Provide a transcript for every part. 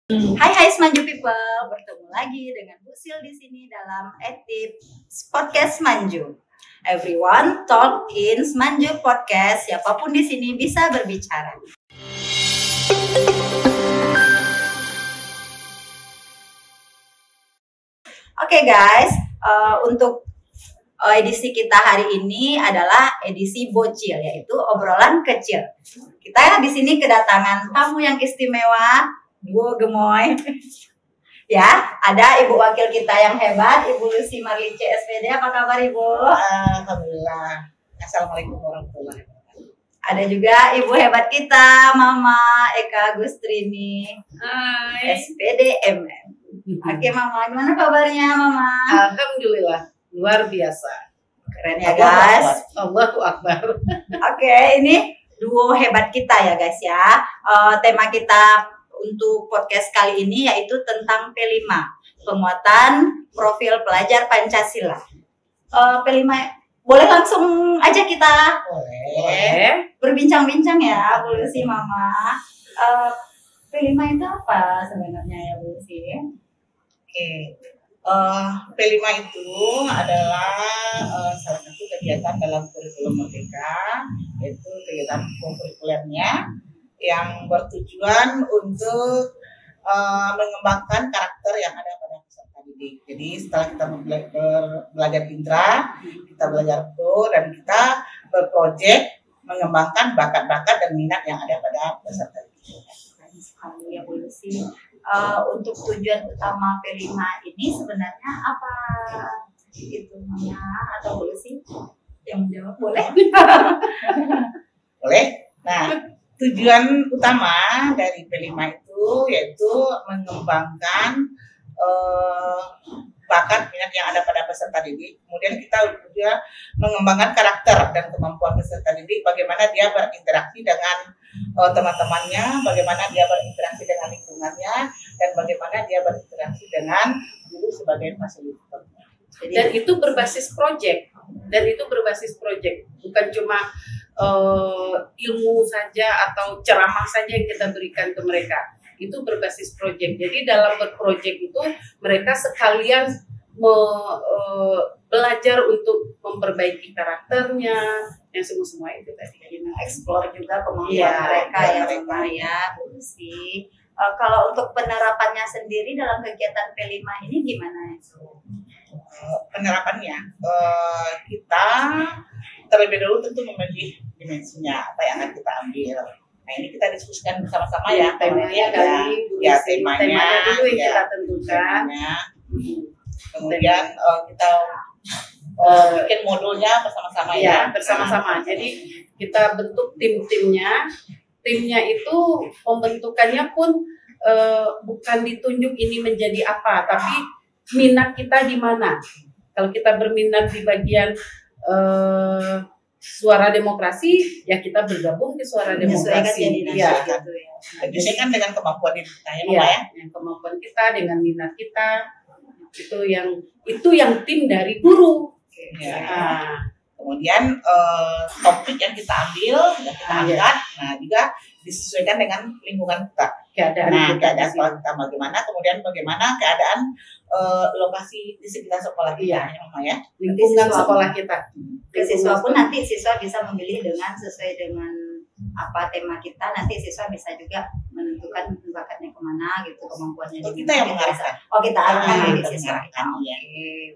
Hai Smanju People, bertemu lagi dengan Bu Sil di sini dalam Etip Podcast Smanju. Everyone talk in Smanju Podcast. Siapapun di sini bisa berbicara. Oke guys, untuk edisi kita hari ini adalah edisi bocil, yaitu obrolan kecil. Kita di sini kedatangan tamu yang istimewa, Bu Gemoy. Ya, ada Ibu Wakil kita yang hebat, Ibu Lucy Marlice SPD. Apa kabar Ibu? Alhamdulillah. Assalamualaikum warahmatullahi wabarakatuh. Ada juga Ibu hebat kita, Mama Eka Gustrini. Hai. SPD MM. Oke Mama, gimana kabarnya Mama? Alhamdulillah, luar biasa. Keren ya guys. Allahu Akbar. Oke, ini duo hebat kita ya guys ya. Tema kita untuk podcast kali ini yaitu tentang P5, penguatan profil pelajar Pancasila. P5, boleh langsung aja kita Boleh. berbincang-bincang ya, Bu Lucy, Mama. P5 itu apa sebenarnya ya, Bu Lucy? Oke. P5 itu adalah salah satu kegiatan dalam kurikulum Merdeka, yaitu kegiatan kurikulernya yang bertujuan untuk mengembangkan karakter yang ada pada peserta didik. Jadi setelah kita belajar indra, kita belajar pro, dan kita berprojek mengembangkan bakat-bakat dan minat yang ada pada peserta didik. Sekali ya Bu Lucy. Untuk tujuan utama P5 ini sebenarnya apa itu Mama atau Bu Lucy yang menjawab? Boleh? Boleh? Nah, tujuan utama dari P5 itu yaitu mengembangkan bakat minat yang ada pada peserta didik. Kemudian kita juga mengembangkan karakter dan kemampuan peserta didik, bagaimana dia berinteraksi dengan teman-temannya, bagaimana dia berinteraksi dengan lingkungannya, dan bagaimana dia berinteraksi dengan guru sebagai fasilitator. Dan itu berbasis proyek, bukan cuma ilmu saja atau ceramah saja yang kita berikan ke mereka. Itu berbasis proyek. Jadi dalam berproyek itu mereka sekalian belajar untuk memperbaiki karakternya, yang semua itu tadi. Jadi mengeksplor juga kemampuan mereka ya, Mama ya, Bu Lucy. Kalau untuk penerapannya sendiri dalam kegiatan P5 ini gimana itu? Penerapannya, kita terlebih dahulu tentu memilih dimensinya apa yang akan kita ambil. Nah, ini kita diskusikan bersama-sama ya Temanya kali, temanya dulu yang kita tentukan. Kemudian kita bikin modulnya bersama-sama ya. Bersama-sama. Jadi kita bentuk tim-timnya. Timnya itu pembentukannya pun bukan ditunjuk ini menjadi apa, tapi minat kita di mana. Kalau kita berminat di bagian suara demokrasi, ya kita bergabung di suara demokrasi. Menyesuaikan dengan kemampuan kita ya. Yang kemampuan kita dengan minat kita itu yang tim dari guru. Kemudian topik yang kita ambil, yang kita angkat, nah juga disesuaikan dengan lingkungan kita. Keadaan kita bagaimana, kemudian bagaimana keadaan lokasi di sekitar sekolah kita, ya. Lingkungan sekolah kita. Siswa pun nanti siswa bisa memilih dengan sesuai dengan apa tema kita, nanti siswa bisa juga menentukan bakatnya kemana gitu, kemampuannya. Kita yang mengarahkan. Kita arahkan di siswa.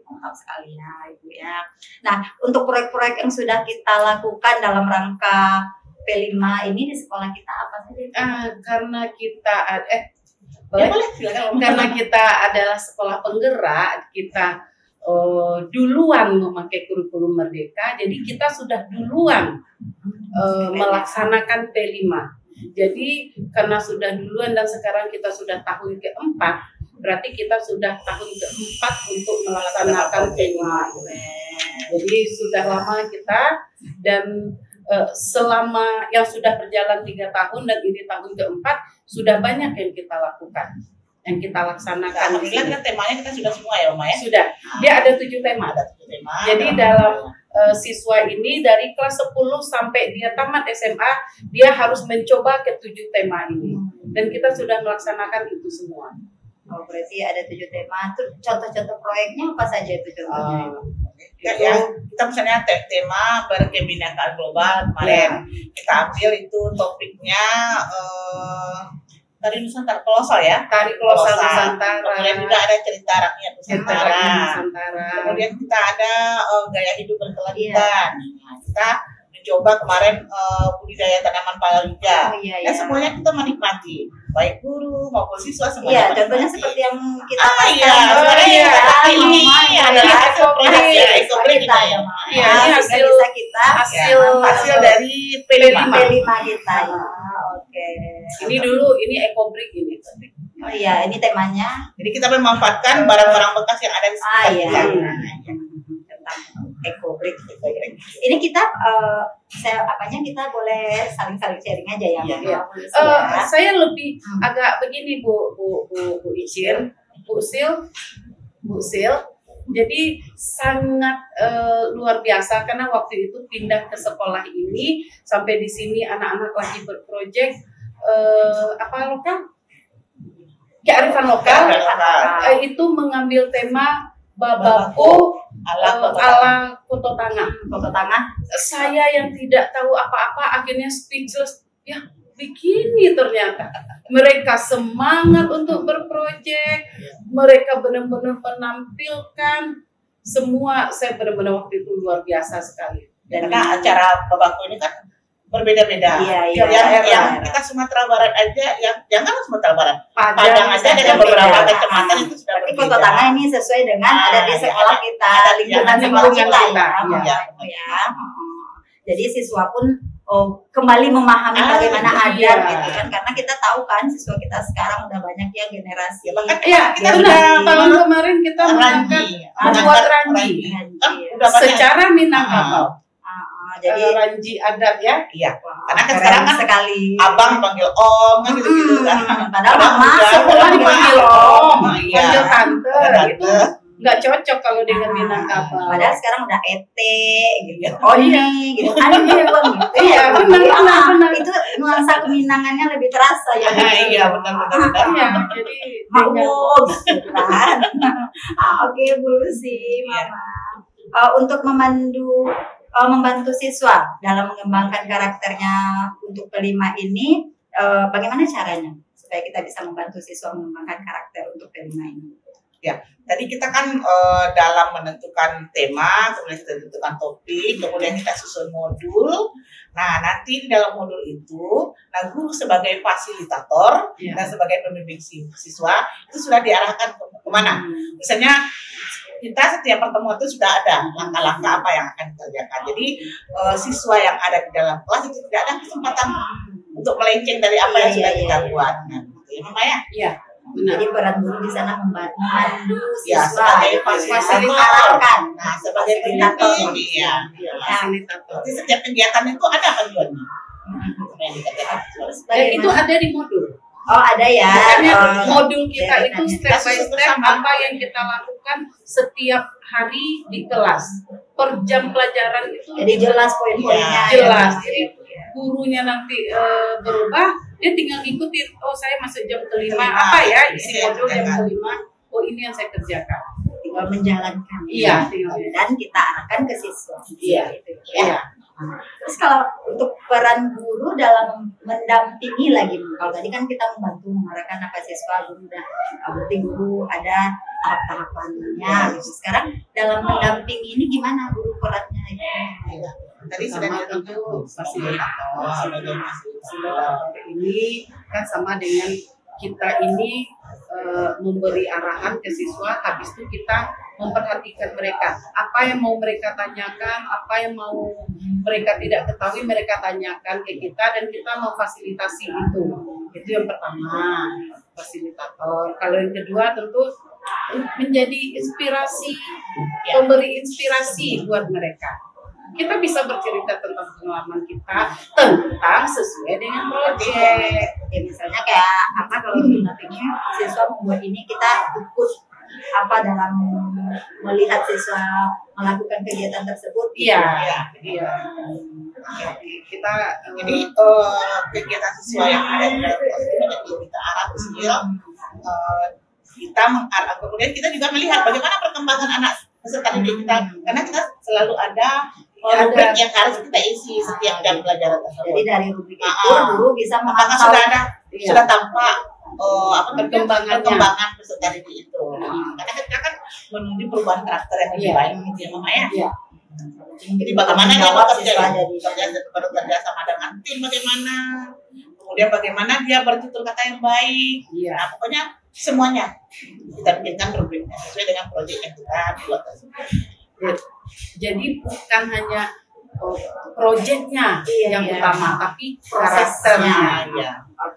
Mantap sekali ya Ibu ya. Nah, untuk proyek-proyek yang sudah kita lakukan dalam rangka P5 ini di sekolah kita apa saja? Karena kita karena kita adalah sekolah penggerak, kita duluan memakai kurikulum Merdeka, jadi kita sudah duluan melaksanakan P5. Jadi karena sudah duluan dan sekarang kita sudah tahun ke-4, berarti kita sudah tahun ke-4 untuk melaksanakan P5. Jadi sudah lama kita, dan selama yang sudah berjalan 3 tahun dan ini tahun ke-4, sudah banyak yang kita lakukan. yang kita laksanakan. Alhamdulillah kan temanya kita sudah semua ya Mama ya. Sudah. Dia ada 7 tema. Ada 7 tema. Jadi dalam siswa ini dari kelas 10 sampai dia tamat SMA, dia harus mencoba ke 7 tema ini. Dan kita sudah melaksanakan itu semua. Oh, berarti ada 7 tema. Tuh contoh-contoh proyeknya apa saja itu contohnya? Ya, kita misalnya tema berkebinekaan global kemarin kita ambil itu topiknya tari Nusantara kolosal ya. Tari kolosal Nusantara. Kemudian juga ada cerita rakyat Nusantara. Kemudian kita ada gaya hidup berkelanjutan. Nah, kita mencoba kemarin budidaya tanaman palawija. Iya. Semuanya kita menikmati, baik guru maupun siswa Iya, semuanya. contohnya seperti yang kita ini adalah hasil proyek ya, ekobrik kita ya. Iya, ini hasil kita hasil dari P5 kita. Oke. Ini dulu ini ekobrik ini. Oh iya, ini temanya. Jadi kita memanfaatkan barang-barang bekas yang ada di sekitar kita. Tentang ekobrik. Ini kita kita boleh saling sharing aja ya. Iya. Saya lebih agak begini Bu Icin, Bu Sil. Jadi sangat luar biasa karena waktu itu pindah ke sekolah ini sampai di sini anak-anak lagi berprojek lokal, kearifan lokal. Itu mengambil tema Babako ala Koto Tangah. Saya yang tidak tahu apa-apa akhirnya speechless. Ya begini ternyata. Mereka semangat untuk berprojek. Mereka benar-benar menampilkan semua. Saya benar-benar waktu itu luar biasa sekali. Dan karena acara Babako ini kan berbeda-beda. Yang kita Sumatera Barat aja, yang jangan Sumatera Barat, Padang aja dengan beberapa kecamatan itu sudah berbeda. Koto Tangah ini sesuai dengan ada di sekolah kita, lingkungan sekolah kita ya. Jadi siswa pun kembali memahami bagaimana adat gitu kan, karena kita tahu kan siswa kita sekarang udah banyak ya generasi. Kita tahun kemarin kita membuat ranji secara Minangkabau. Jadi ranji adat ya. Iya. Karena kan sekarang kan sekali abang panggil om kan gitu kan. Padahal mama sekolah dipanggil om, panggil tante gitu. Nggak cocok kalau dengan Minangkabau. Padahal sekarang udah ete gitu. Oni gitu. Bang. Iya, benar. Itu nuansa keminangannya lebih terasa ya. Iya, benar. Iya, jadi mau gitu kan. Oke, Bu Lucy, Mama. Untuk membantu siswa dalam mengembangkan karakternya untuk P5 ini, bagaimana caranya supaya kita bisa membantu siswa mengembangkan karakter untuk P5 ini? Ya, tadi kita kan dalam menentukan tema, kemudian kita tentukan topik, kemudian kita susun modul. Nah, nanti di dalam modul itu, guru sebagai fasilitator dan sebagai pembimbing siswa itu sudah diarahkan kemana. Misalnya kita setiap pertemuan itu sudah ada langkah-langkah apa yang akan dikerjakan. Jadi siswa yang ada di dalam kelas itu tidak ada kesempatan untuk melenceng dari apa yang sudah kita buat. Nah, gitu ya Mama ya? Iya. Benar. Jadi peran guru di sana memandu siswa sebagai fasilitator. Nah, sebagai fasilitator. Fasilitator. Jadi setiap kegiatan itu ada apa tujuannya? Dan itu ada di modul. Oh, ada ya. Makanya modul kita itu step by step apa yang kita lakukan setiap hari di kelas. Per jam pelajaran itu jadi jelas poin-poinnya. Jelas. Jadi gurunya nanti berubah, dia tinggal ngikutin. Oh, saya masuk jam kelima. Apa ya isi modul jam kelima? Oh, ini yang saya kerjakan. Tinggal menjalankan. Iya. Dan kita arahkan ke siswa. Iya. Terus kalau untuk peran guru dalam mendampingi lagi, kalau tadi kan kita membantu mengarahkan apa siswa, guru udah berarti guru ada tahap-tahapannya. Gitu. Sekarang dalam mendampingi ini gimana guru perannya? Tadi sudah tentu fasilitator. Ini kan sama dengan kita ini memberi arahan ke siswa, habis itu kita memperhatikan mereka. Apa yang mau mereka tanyakan, apa yang mau mereka tidak ketahui, mereka tanyakan ke kita dan kita memfasilitasi itu. Itu yang pertama, fasilitator. Kalau yang kedua tentu menjadi inspirasi, memberi inspirasi buat mereka. kita bisa bercerita tentang pengalaman kita tentang sesuai dengan proyek. Ya, misalnya kayak apa kalau nantinya siswa membuat ini, kita ikut apa dalam melihat siswa melakukan kegiatan tersebut. Iya. Kita jadi kegiatan siswa yang ada di dalam kelas ini kita arah skill, kita mengarah, kemudian kita juga melihat bagaimana perkembangan anak peserta didik kita, karena kita selalu ada rubrik yang harus kita isi setiap jam pelajaran tersebut. Jadi dari rubrik itu guru bisa apakah memantau sudah ada sudah tampak perkembangan peserta didik itu. Karena kita kan menuju perubahan karakter yang lebih baik gitu ya Mama ya. Iya. Jadi bagaimana dia jawab bekerja siswa bekerja sama dengan tim, bagaimana, kemudian bagaimana dia bertutur kata yang baik. Iya. Nah, pokoknya semuanya kita bikinkan rubriknya sesuai dengan proyek yang kita buat tersebut. Jadi bukan hanya proyeknya yang utama, tapi karakternya. Iya.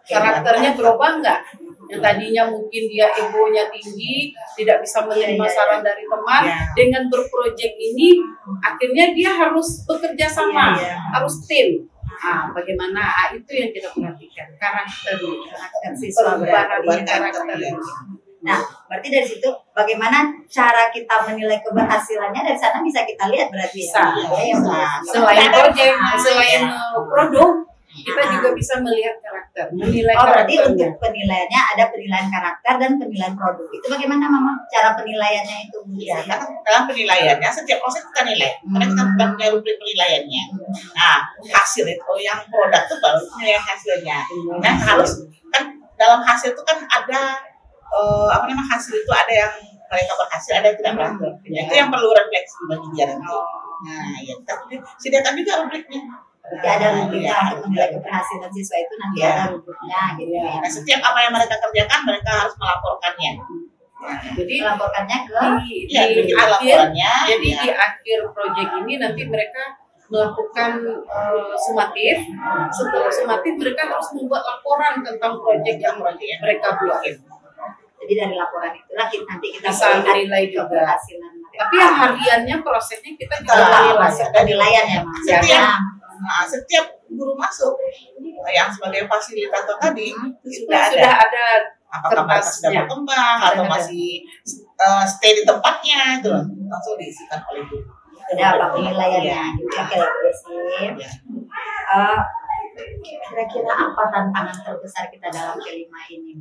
Karakternya berubah nggak? Yang tadinya mungkin dia egonya tinggi, tidak bisa menerima saran dari teman, dengan berprojek ini akhirnya dia harus bekerja sama, harus tim. Nah, bagaimana itu yang kita perhatikan, karakter siswa, perubahan karakter. Nah, berarti dari situ bagaimana cara kita menilai keberhasilannya, dari sana bisa kita lihat berarti Bisa. ya. Selain proyek, selain produk, kita juga bisa melihat karakter, menilai berarti karakternya. untuk penilaiannya ada penilaian karakter dan penilaian produk. Itu bagaimana Mama cara penilaiannya itu? Ya, karena dalam penilaiannya setiap proses kita nilai, karena kita sudah punya rubrik penilaiannya. Nah, hasil itu yang produk itu baru penilaian hasilnya. Nah, harus kan dalam hasil itu kan ada hasil itu ada yang mereka berhasil, ada yang tidak berhasil. Itu yang perlu refleksi bagi dia nanti. Nah, ya kita sediakan juga rubriknya. Berarti ada rubriknya untuk menilai keberhasilan siswa itu, nanti ada rubriknya gitu ya. Nah, setiap apa yang mereka kerjakan mereka harus melaporkannya. Jadi Melaporkannya ke di akhir, di akhir proyek ini nanti mereka melakukan sumatif. Setelah sumatif mereka harus membuat laporan tentang proyek yang mereka buat. Jadi dari laporan itulah nanti kita bisa melihat menilai juga. keberhasilan. Tapi yang hariannya prosesnya kita bisa masuk penilaian ya Mas. Setiap guru masuk yang sebagai fasilitator tadi itu sudah ada apakah mereka sudah berkembang atau masih stay di tempatnya, itu langsung diisikan oleh guru. Ada apa penilaiannya? Oke, kira-kira apa tantangan terbesar kita dalam kelima ini?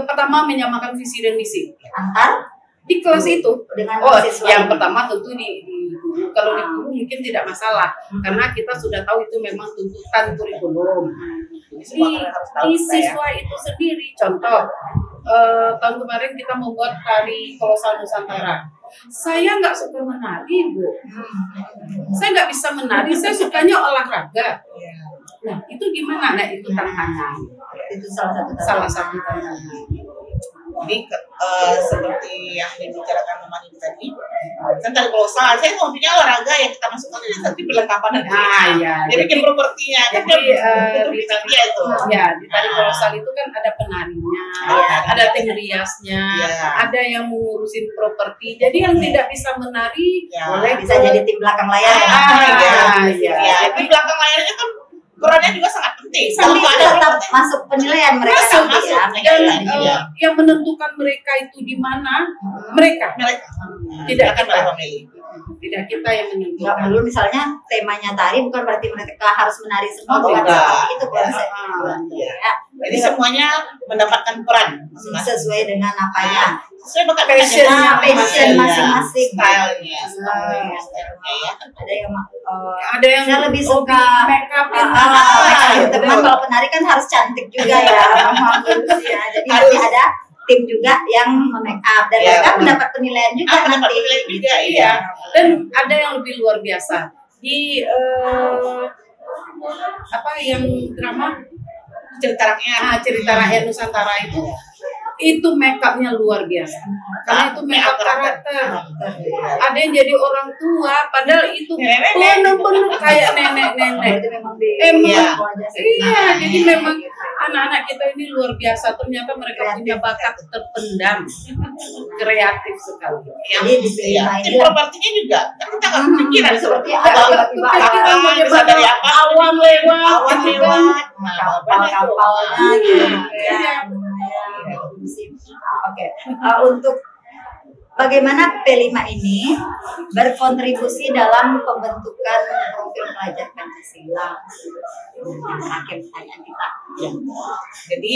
Pertama, menyamakan visi dan misi Antar di kelas itu dengan siswa. Yang pertama tentu di guru. Kalau di guru mungkin tidak masalah karena kita sudah tahu itu memang tuntutan kurikulum. Di siswa itu sendiri, contoh tahun kemarin kita membuat tari kolosal Nusantara. Saya nggak suka menari, Bu. Saya nggak bisa menari, saya sukanya olahraga. Nah, itu gimana? Nah, itu tantangan. Itu salah satu tantangan. Jadi seperti yang dibicarakan Mama Nini tadi, kan tadi kolosal, saya hobinya olahraga ya kita masukkan ini nanti perlengkapan nanti. Jadi bikin propertinya kan di tari kolosal itu kan ada penarinya, ada tim riasnya, ada yang mengurusin properti. Jadi yang tidak bisa menari boleh bisa jadi tim belakang layar. Tim belakang layarnya kan perannya juga sangat penting. Tapi tetap masuk penilaian mereka masuk. Dan yang menentukan mereka itu di mana? Mereka. Tidak kita. Tidak kita yang menentukan. Nggak perlu misalnya temanya tari, bukan berarti mereka harus menari semua. Itu konsepnya. Jadi semuanya mendapatkan peran sesuai dengan apanya. Sesuai bakat passion masing-masing. Stylenya. Ada yang saya lebih suka make up. Teman kalau penari kan harus cantik juga ya. Jadi nanti ada tim juga yang make up dan mereka mendapat penilaian juga nanti. Iya. Dan ada yang lebih luar biasa di yang drama cerita rakyat Nusantara itu make upnya luar biasa karena itu make up karakter. Ada yang jadi orang tua padahal itu benar-benar kayak nenek-nenek. Emang iya, jadi memang anak-anak kita ini luar biasa. Ternyata mereka punya bakat terpendam, kreatif sekali. Jadi diterima Tim ini propertinya juga kan kita nggak kepikiran seperti seperti ada apa tiba-tiba apa bisa dari apa awan lewat, awan gitu kan. lewat kapal-kapalnya gitu. Iya. Oke, untuk bagaimana P5 ini berkontribusi dalam pembentukan profil pelajar Pancasila? Terakhir pertanyaan kita. Ya. Jadi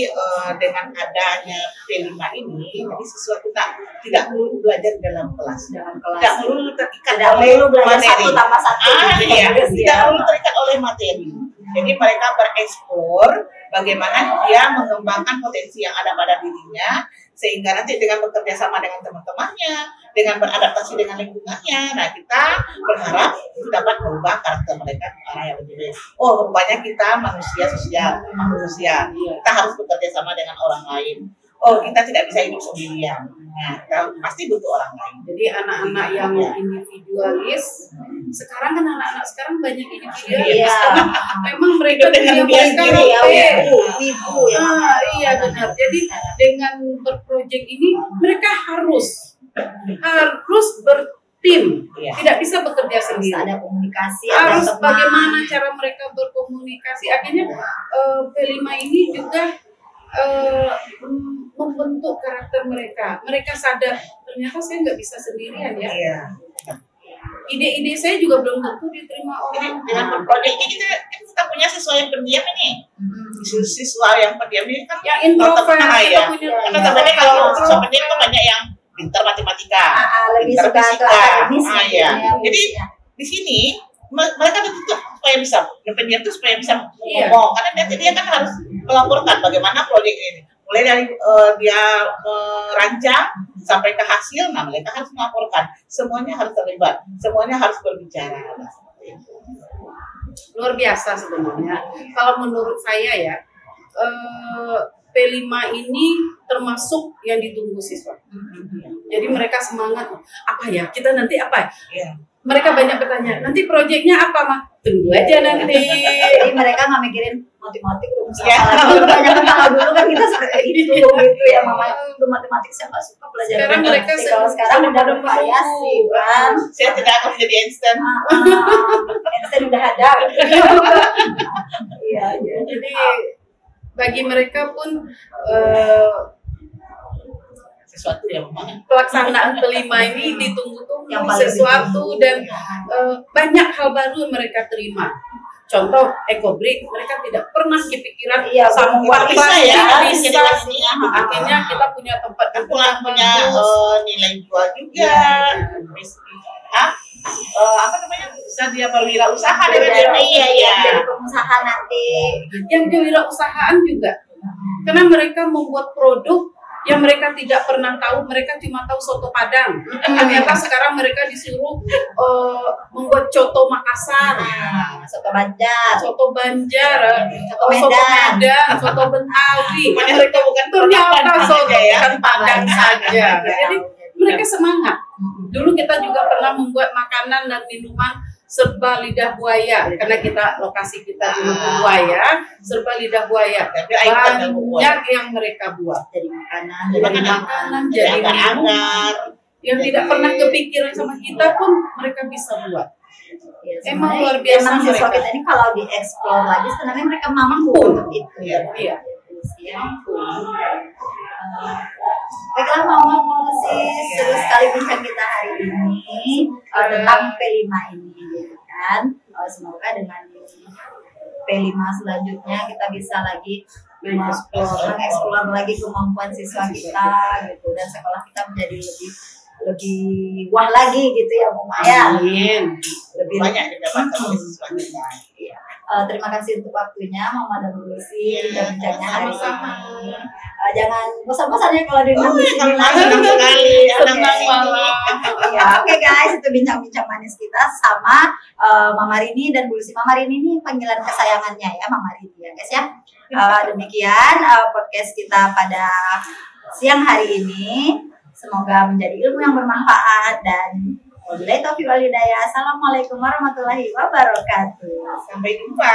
dengan adanya P5 ini, jadi siswa kita tidak perlu belajar dalam kelas, tidak perlu terikat Tidak oleh perlu belajar materi. 1 tambah 1 gitu Iya, ya. tidak perlu terikat oleh materi. Jadi mereka bereksplor bagaimana dia mengembangkan potensi yang ada pada dirinya, sehingga nanti dengan bekerja sama dengan teman-temannya, dengan beradaptasi dengan lingkungannya, nah kita berharap itu dapat merubah karakter mereka ke arah yang lebih baik. Oh, rupanya kita manusia sosial, manusia. Kita harus bekerja sama dengan orang lain. Oh, kita tidak bisa hidup sendirian. Nah, kita pasti butuh orang lain. Jadi anak-anak yang individualis, sekarang kan anak-anak sekarang banyak individualis. Iya. Karena memang mereka Dengan dunia dia mereka sendiri ya, HP. Wibu ya. Iya benar. Jadi dengan berproject ini mereka harus bertim, Iya. tidak bisa bekerja Harus sendiri. ada komunikasi, Harus ada teman. bagaimana cara mereka berkomunikasi. Akhirnya P5 ini juga membentuk karakter mereka. Mereka sadar ternyata saya nggak bisa sendirian ya. Iya. Ide-ide saya juga belum tentu diterima Jadi orang. dengan berproyek ini kita punya siswa yang pendiam ini. Siswa yang pendiam ini kan Yang introvert rata-rata kita ya. punya. Karena sebenarnya kalau siswa pendiam itu banyak yang pintar matematika, Lebih pintar suka ke fisika. akademis Ah, gitu iya. ya. Jadi di sini mereka dituntut supaya bisa, yang pendiam itu supaya bisa Iya. ngomong. Karena dia kan harus melaporkan bagaimana proyek ini. Mulai dari dia merancang sampai ke hasil, nah mereka harus melaporkan. Semuanya harus terlibat, semuanya harus berbicara. Luar biasa sebenarnya. Kalau menurut saya ya, P5 ini termasuk yang ditunggu siswa. Jadi mereka semangat, apa ya, kita nanti apa? Iya. Mereka banyak bertanya, nanti proyeknya apa mah? Tunggu aja nanti. Jadi mereka nggak mikirin matematik belum Iya. salah. Kebanyakan kalau dulu kan kita seperti itu gitu ya, mama itu matematik saya nggak suka belajar Sekarang mereka matematik. Kalau sekarang udah bervariasi kan. Saya tidak akan menjadi Einstein. Einstein udah ada. Iya, iya. Jadi bagi mereka pun Sesuatu yang memang pelaksanaan P5 ini ditunggu-tunggu Yang paling sesuatu ditunggu. dan banyak hal baru yang mereka terima. Contoh ekobrik, mereka tidak pernah kepikiran Iya, sampah bisa ya, bisa. jadi aslinya. Akhirnya kita punya tempat kan punya nilai jual juga. Apa namanya, bisa dia berwirausaha dengan Iya, iya. jadi pengusaha nanti. yang kewirausahaan juga. Karena mereka membuat produk yang mereka tidak pernah tahu, mereka cuma tahu soto Padang. Ternyata sekarang mereka disuruh membuat coto Makassar, Soto Banjar. soto Banjar, Soto soto Medan. Medan, soto Betawi. Rupanya Mereka bukan ternyata Padang soto saja ya. bukan Padang saja. Iya. Jadi mereka semangat. Dulu kita juga pernah membuat makanan dan minuman serba lidah buaya, karena kita lokasi kita di Lubuk Buaya, serba lidah buaya. Tapi ikan dan buaya. Banyak yang mereka buat. Jadi makanan. Jadi makanan, jadi minuman anggar. yang tidak pernah kepikiran sama kita pun mereka bisa buat. Ya, Emang sebenarnya luar biasa emang siswa mereka. kita ini kalau dieksplor lagi sebenarnya mereka mampu untuk itu. Iya. Iya. Ya. Baiklah Mama Mulusis, seru sekali bincang kita hari ini tentang P5 ini, ya kan? Semoga dengan P5 selanjutnya kita bisa lagi mengeksplor lagi kemampuan siswa kita gitu, dan sekolah kita menjadi lebih wah lagi gitu ya Bu Maya. Amin. Lebih Banyak didapatkan oleh siswa kita. Iya. Terima kasih untuk waktunya Mama dan Bu Lucy bincang-bincangnya hari ini. Jangan bosan-bosan ya kalau diundang di sini lagi. Senang sekali. Senang malam. Ya, oke guys, itu bincang-bincang manis kita sama Mama Rini dan Bu Lucy. Mama Rini ini panggilan kesayangannya ya, Mama Rini ya guys ya. Demikian podcast kita pada siang hari ini. Semoga menjadi ilmu yang bermanfaat dan wabillahi taufiq wal hidayah. Assalamualaikum warahmatullahi wabarakatuh. Sampai jumpa.